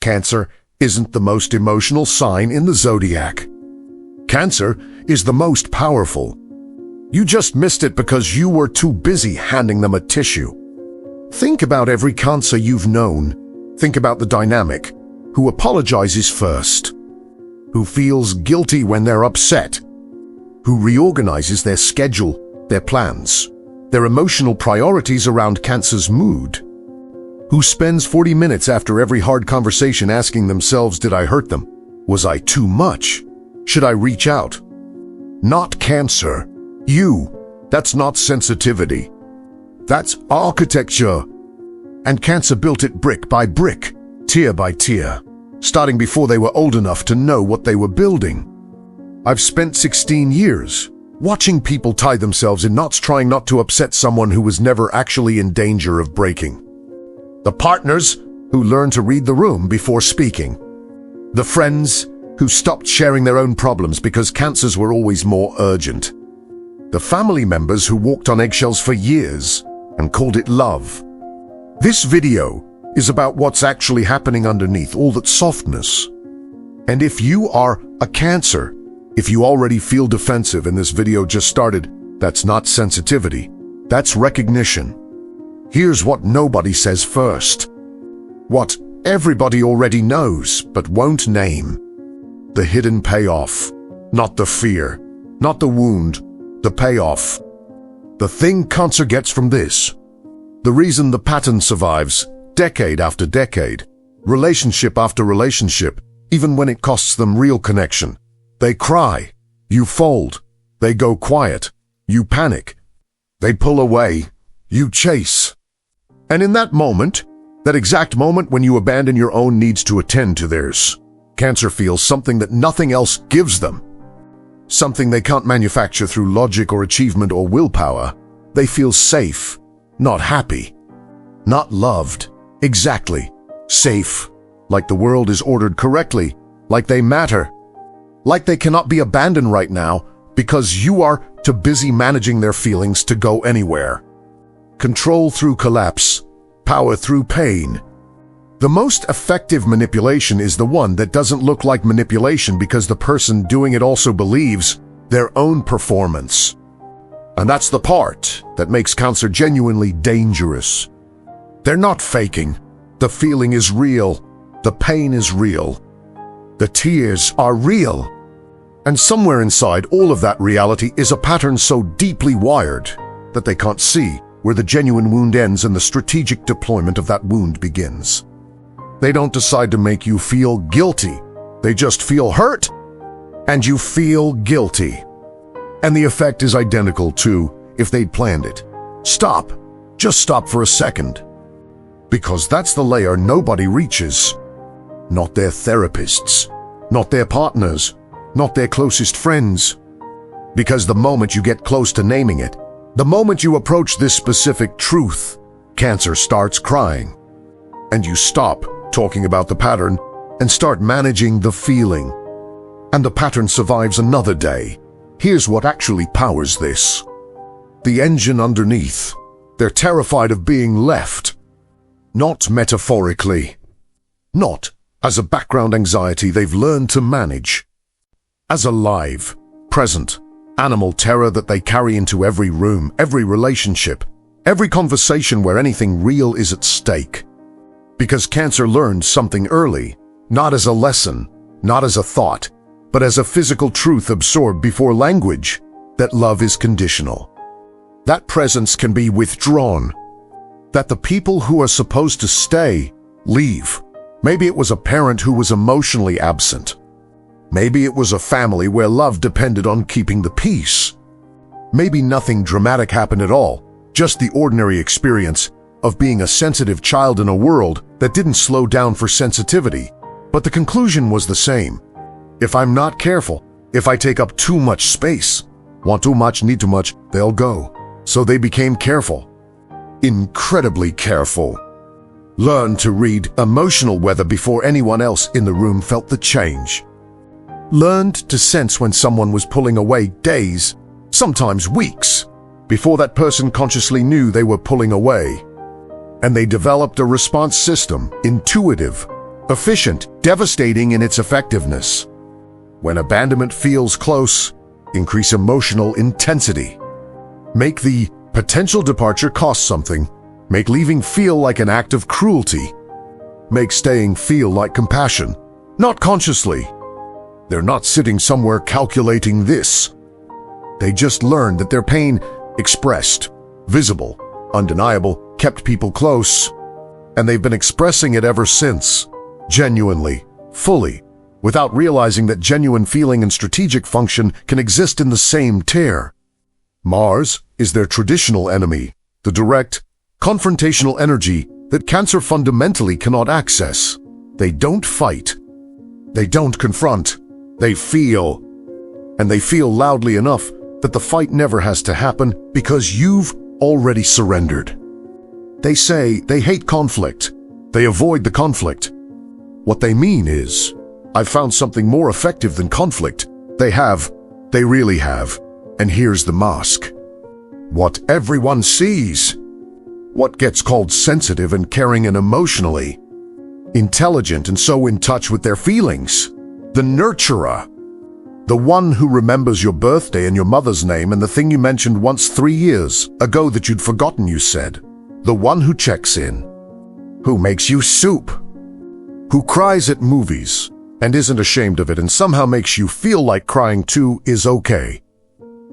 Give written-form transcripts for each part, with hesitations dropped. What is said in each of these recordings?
Cancer isn't the most emotional sign in the zodiac. Cancer is the most powerful. You just missed it because you were too busy handing them a tissue. Think about every Cancer you've known. Think about the dynamic. Who apologizes first? Who feels guilty when they're upset? Who reorganizes their schedule, their plans, their emotional priorities around Cancer's mood? Who spends 40 minutes after every hard conversation asking themselves, did I hurt them? Was I too much? Should I reach out? Not Cancer. You. That's not sensitivity. That's architecture. And Cancer built it brick by brick, tier by tier, starting before they were old enough to know what they were building. I've spent 16 years watching people tie themselves in knots trying not to upset someone who was never actually in danger of breaking. The partners who learned to read the room before speaking. The friends who stopped sharing their own problems because Cancers were always more urgent. The family members who walked on eggshells for years and called it love. This video is about what's actually happening underneath all that softness. And if you are a Cancer, if you already feel defensive and this video just started, that's not sensitivity, that's recognition. Here's what nobody says first. What everybody already knows but won't name. The hidden payoff. Not the fear, not the wound, the payoff. The thing Cancer gets from this. The reason the pattern survives, decade after decade, relationship after relationship, even when it costs them real connection. They cry, you fold. They go quiet, you panic. They pull away, you chase. And in that moment, that exact moment when you abandon your own needs to attend to theirs, Cancer feels something that nothing else gives them. Something they can't manufacture through logic or achievement or willpower. They feel safe, not happy, not loved. Exactly. Safe. Like the world is ordered correctly. Like they matter. Like they cannot be abandoned right now because you are too busy managing their feelings to go anywhere. Control through collapse. Power through pain. The most effective manipulation is the one that doesn't look like manipulation because the person doing it also believes their own performance. And that's the part that makes Cancer genuinely dangerous. They're not faking. The feeling is real. The pain is real. The tears are real. And somewhere inside all of that reality is a pattern so deeply wired that they can't see where the genuine wound ends and the strategic deployment of that wound begins. They don't decide to make you feel guilty. They just feel hurt, and you feel guilty. And the effect is identical to if they'd planned it. Stop. Just stop for a second. Because that's the layer nobody reaches. Not their therapists. Not their partners. Not their closest friends. Because the moment you get close to naming it, the moment you approach this specific truth, Cancer starts crying. And you stop talking about the pattern and start managing the feeling. And the pattern survives another day. Here's what actually powers this. The engine underneath. They're terrified of being left. Not metaphorically. Not as a background anxiety they've learned to manage. As a live, present, animal terror that they carry into every room, every relationship, every conversation where anything real is at stake. Because Cancer learned something early, not as a lesson, not as a thought, but as a physical truth absorbed before language, that love is conditional. That presence can be withdrawn. That the people who are supposed to stay, leave. Maybe it was a parent who was emotionally absent. Maybe it was a family where love depended on keeping the peace. Maybe nothing dramatic happened at all, just the ordinary experience of being a sensitive child in a world that didn't slow down for sensitivity. But the conclusion was the same. If I'm not careful, if I take up too much space, want too much, need too much, they'll go. So they became careful. Incredibly careful. Learned to read emotional weather before anyone else in the room felt the change. Learned to sense when someone was pulling away days, sometimes weeks, before that person consciously knew they were pulling away. And they developed a response system, intuitive, efficient, devastating in its effectiveness. When abandonment feels close, increase emotional intensity. Make the potential departure cost something. Make leaving feel like an act of cruelty. Make staying feel like compassion, not consciously. They're not sitting somewhere calculating this. They just learned that their pain, expressed, visible, undeniable, kept people close. And they've been expressing it ever since, genuinely, fully, without realizing that genuine feeling and strategic function can exist in the same tear. Mars is their traditional enemy, the direct, confrontational energy that Cancer fundamentally cannot access. They don't fight. They don't confront. They feel. And they feel loudly enough that the fight never has to happen because you've already surrendered. They say they hate conflict. They avoid the conflict. What they mean is, I've found something more effective than conflict. They really have. And here's the mask. What everyone sees. What gets called sensitive and caring and emotionally intelligent and so in touch with their feelings. The nurturer. The one who remembers your birthday and your mother's name and the thing you mentioned once 3 years ago that you'd forgotten you said. The one who checks in. Who makes you soup. Who cries at movies and isn't ashamed of it and somehow makes you feel like crying too is okay.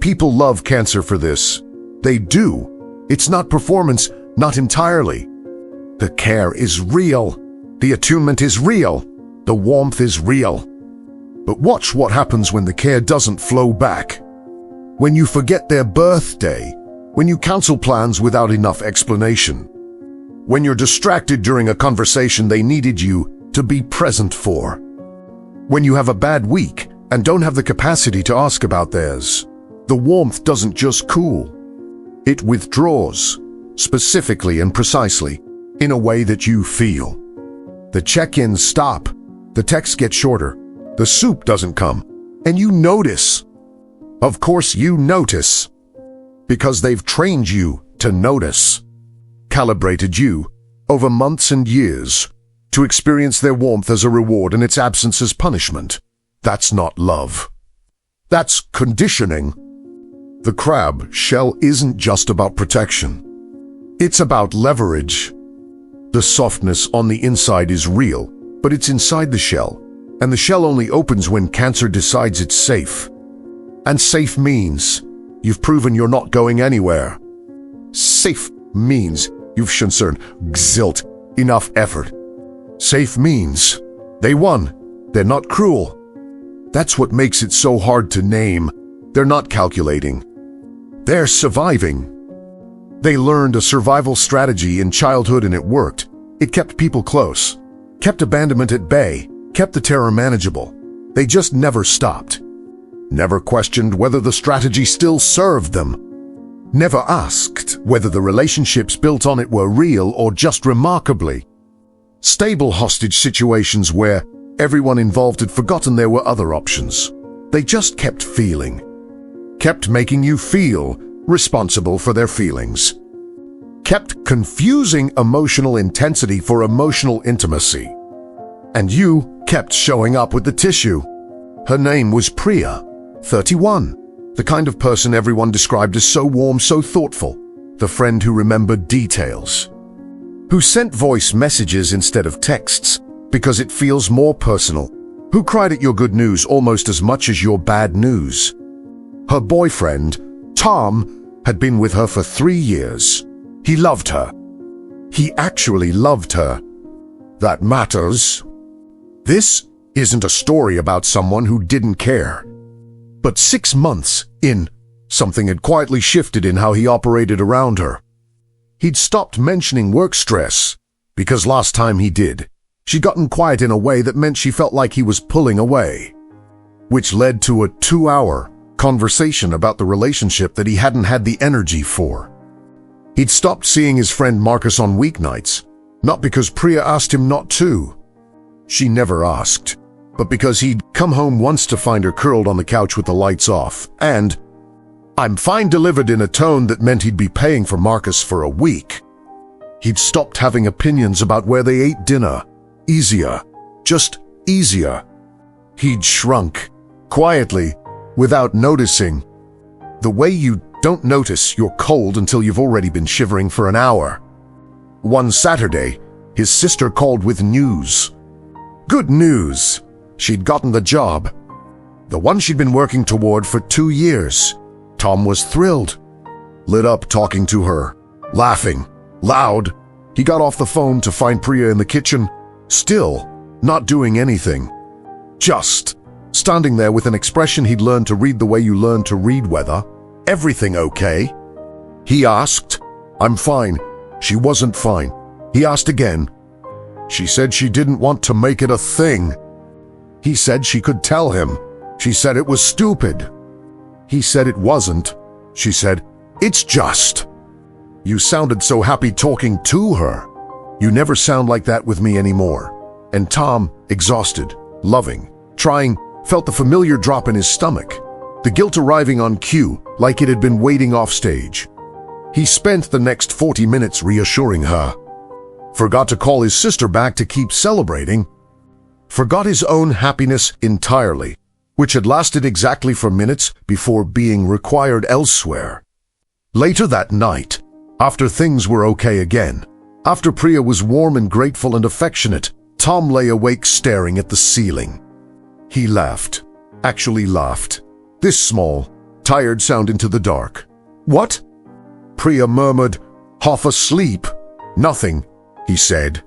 People love Cancer for this. They do. It's not performance, not entirely. The care is real. The attunement is real. The warmth is real. But watch what happens when the care doesn't flow back. When you forget their birthday. When you cancel plans without enough explanation. When you're distracted during a conversation they needed you to be present for. When you have a bad week and don't have the capacity to ask about theirs. The warmth doesn't just cool. It withdraws, specifically and precisely, in a way that you feel. The check-ins stop. The texts get shorter. The soup doesn't come. And you notice. Of course you notice. Because they've trained you to notice. Calibrated you, over months and years, to experience their warmth as a reward and its absence as punishment. That's not love. That's conditioning. The crab shell isn't just about protection. It's about leverage. The softness on the inside is real, but it's inside the shell. And the shell only opens when Cancer decides it's safe. And safe means you've proven you're not going anywhere. Safe means you've shown gzilt, enough effort. Safe means they won. They're not cruel. That's what makes it so hard to name. They're not calculating. They're surviving. They learned a survival strategy in childhood and it worked. It kept people close, kept abandonment at bay, kept the terror manageable. They just never stopped. Never questioned whether the strategy still served them. Never asked whether the relationships built on it were real or just remarkably stable hostage situations where everyone involved had forgotten there were other options. They just kept feeling. Kept making you feel responsible for their feelings. Kept confusing emotional intensity for emotional intimacy. And you kept showing up with the tissue. Her name was Priya, 31, the kind of person everyone described as so warm, so thoughtful, the friend who remembered details, who sent voice messages instead of texts because it feels more personal, who cried at your good news almost as much as your bad news. Her boyfriend, Tom, had been with her for 3 years. He loved her. He actually loved her. That matters. This isn't a story about someone who didn't care. But 6 months in, something had quietly shifted in how he operated around her. He'd stopped mentioning work stress, because last time he did, she'd gotten quiet in a way that meant she felt like he was pulling away, which led to a 2-hour conversation about the relationship that he hadn't had the energy for. He'd stopped seeing his friend Marcus on weeknights, not because Priya asked him not to. She never asked, but because he'd come home once to find her curled on the couch with the lights off, and "I'm fine" delivered in a tone that meant he'd be paying for Marcus for a week. He'd stopped having opinions about where they ate dinner, easier, just easier. He'd shrunk, quietly, without noticing. The way you don't notice you're cold until you've already been shivering for an hour. One Saturday, his sister called with news. Good news! She'd gotten the job. The one she'd been working toward for 2 years. Tom was thrilled. Lit up talking to her, laughing, loud. He got off the phone to find Priya in the kitchen, still not doing anything. Just standing there with an expression he'd learned to read the way you learn to read weather. Everything okay? He asked. I'm fine. She wasn't fine. He asked again. She said she didn't want to make it a thing. He said she could tell him. She said it was stupid. He said it wasn't. She said, it's just. You sounded so happy talking to her. You never sound like that with me anymore. And Tom, exhausted, loving, trying, felt the familiar drop in his stomach, the guilt arriving on cue like it had been waiting off stage. He spent the next 40 minutes reassuring her. Forgot to call his sister back to keep celebrating. Forgot his own happiness entirely, which had lasted exactly for minutes before being required elsewhere. Later that night, after things were okay again, after Priya was warm and grateful and affectionate, Tom lay awake staring at the ceiling. He laughed, actually laughed. This small, tired sound into the dark. What? Priya murmured, half asleep. Nothing, he said.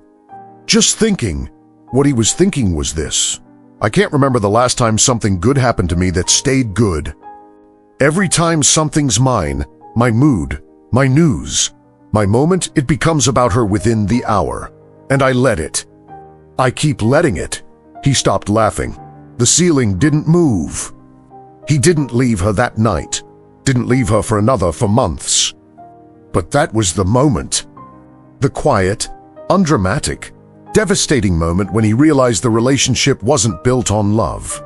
Just thinking. What he was thinking was this. I can't remember the last time something good happened to me that stayed good. Every time something's mine, my mood, my news, my moment, it becomes about her within the hour. And I let it. I keep letting it. He stopped laughing. The ceiling didn't move. He didn't leave her that night. Didn't leave her for another for months. But that was the moment. The quiet, undramatic, devastating moment when he realized the relationship wasn't built on love.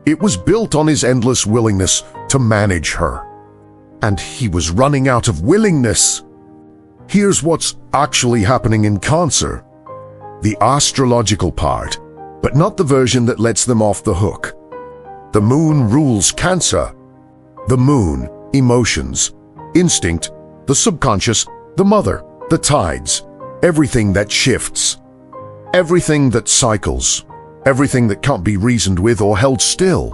It was built on his endless willingness to manage her. And he was running out of willingness. Here's what's actually happening in Cancer. The astrological part, but not the version that lets them off the hook. The moon rules Cancer. The moon, emotions, instinct, the subconscious, the mother, the tides, everything that shifts. Everything that cycles, everything that can't be reasoned with or held still.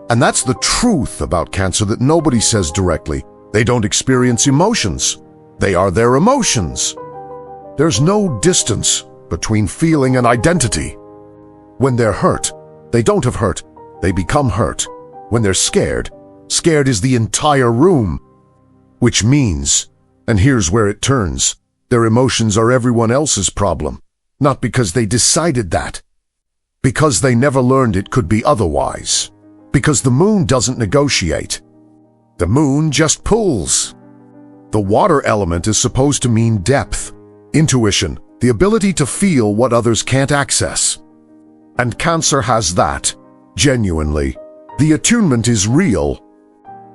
And that's the truth about Cancer that nobody says directly. They don't experience emotions. They are their emotions. There's no distance between feeling and identity. When they're hurt, they don't have hurt. They become hurt. When they're scared, scared is the entire room. Which means, and here's where it turns, their emotions are everyone else's problem. Not because they decided that. Because they never learned it could be otherwise. Because the moon doesn't negotiate. The moon just pulls. The water element is supposed to mean depth, intuition, the ability to feel what others can't access. And Cancer has that, genuinely. The attunement is real.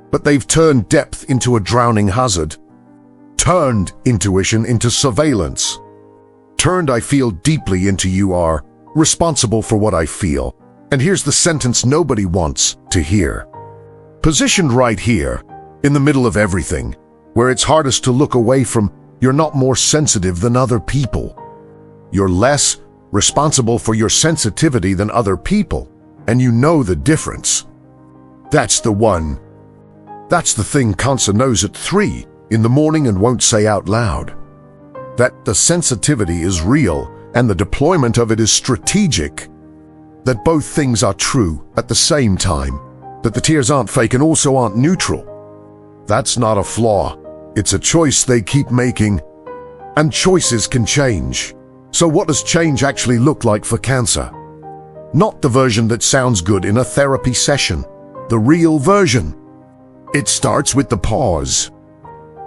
But they've turned depth into a drowning hazard. Turned intuition into surveillance. Turned I feel deeply into you are responsible for what I feel. And here's the sentence nobody wants to hear. Positioned right here, in the middle of everything, where it's hardest to look away from, you're not more sensitive than other people. You're less responsible for your sensitivity than other people, and you know the difference. That's the one. That's the thing Cancer knows at 3 in the morning and won't say out loud. That the sensitivity is real and the deployment of it is strategic. That both things are true at the same time. That the tears aren't fake and also aren't neutral. That's not a flaw. It's a choice they keep making. And choices can change. So what does change actually look like for Cancer? Not the version that sounds good in a therapy session. The real version. It starts with the pause.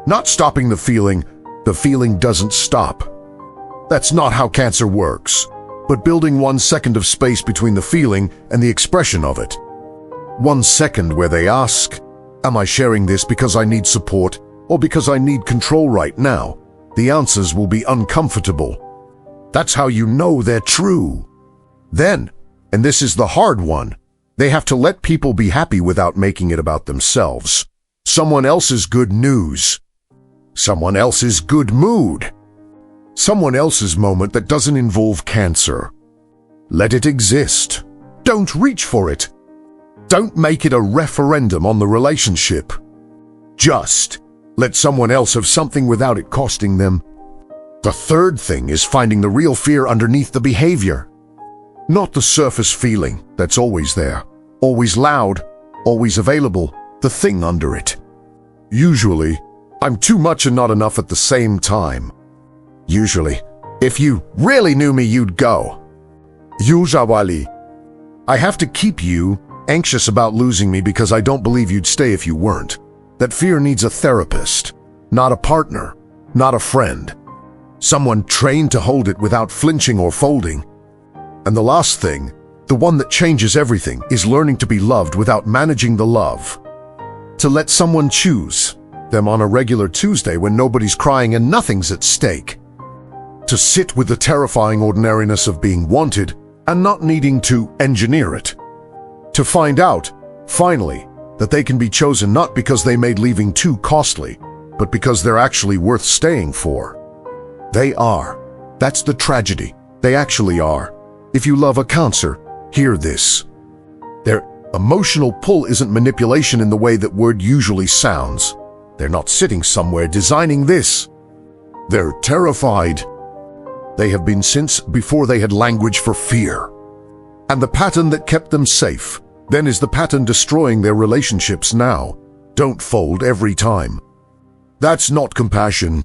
Not stopping the feeling doesn't stop. That's not how Cancer works, but building 1 second of space between the feeling and the expression of it. 1 second where they ask, am I sharing this because I need support or because I need control right now? The answers will be uncomfortable. That's how you know they're true. Then, and this is the hard one, they have to let people be happy without making it about themselves. Someone else's good news. Someone else's good mood. Someone else's moment that doesn't involve cancer. Let it exist. Don't reach for it. Don't make it a referendum on the relationship. Just let someone else have something without it costing them. The third thing is finding the real fear underneath the behavior. Not the surface feeling that's always there, always loud, always available, the thing under it. Usually, I'm too much and not enough at the same time. Usually, if you really knew me, you'd go. Usually, I have to keep you anxious about losing me because I don't believe you'd stay if you weren't. That fear needs a therapist, not a partner, not a friend. Someone trained to hold it without flinching or folding. And the last thing, the one that changes everything, is learning to be loved without managing the love. To let someone choose them on a regular Tuesday when nobody's crying and nothing's at stake. To sit with the terrifying ordinariness of being wanted and not needing to engineer it. To find out, finally, that they can be chosen not because they made leaving too costly, but because they're actually worth staying for. They are. That's the tragedy. They actually are. If you love a cancer, hear this. Their emotional pull isn't manipulation in the way that word usually sounds. They're not sitting somewhere designing this. They're terrified. They have been since before they had language for fear. And the pattern that kept them safe then is the pattern destroying their relationships now. Don't fold every time. That's not compassion.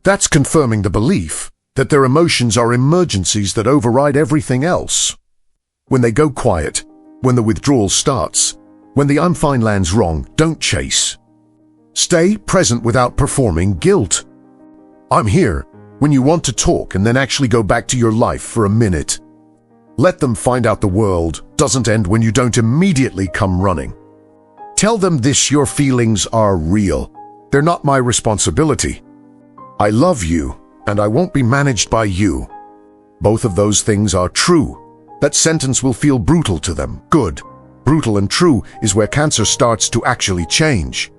That's confirming the belief that their emotions are emergencies that override everything else. When they go quiet, when the withdrawal starts, when the I'm fine lands wrong, don't chase. Stay present without performing guilt. I'm here when you want to talk and then actually go back to your life for a minute. Let them find out the world doesn't end when you don't immediately come running. Tell them this: your feelings are real. They're not my responsibility. I love you, and I won't be managed by you. Both of those things are true. That sentence will feel brutal to them. Good. Brutal and true is where cancer starts to actually change.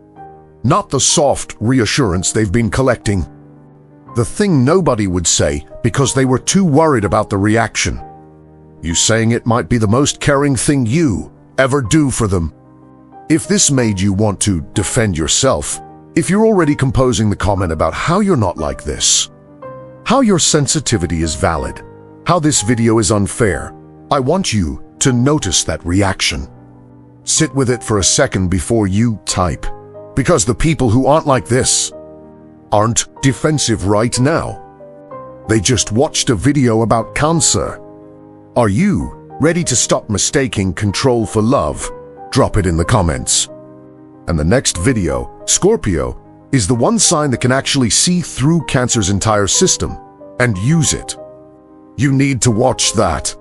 Not the soft reassurance they've been collecting. The thing nobody would say because they were too worried about the reaction. You saying it might be the most caring thing you ever do for them. If this made you want to defend yourself, if you're already composing the comment about how you're not like this, how your sensitivity is valid, how this video is unfair, I want you to notice that reaction. Sit with it for a second before you type, because the people who aren't like this aren't defensive right now. They just watched a video about cancer. Are you ready to stop mistaking control for love? Drop it in the comments. And the next video, Scorpio, is the one sign that can actually see through Cancer's entire system and use it. You need to watch that.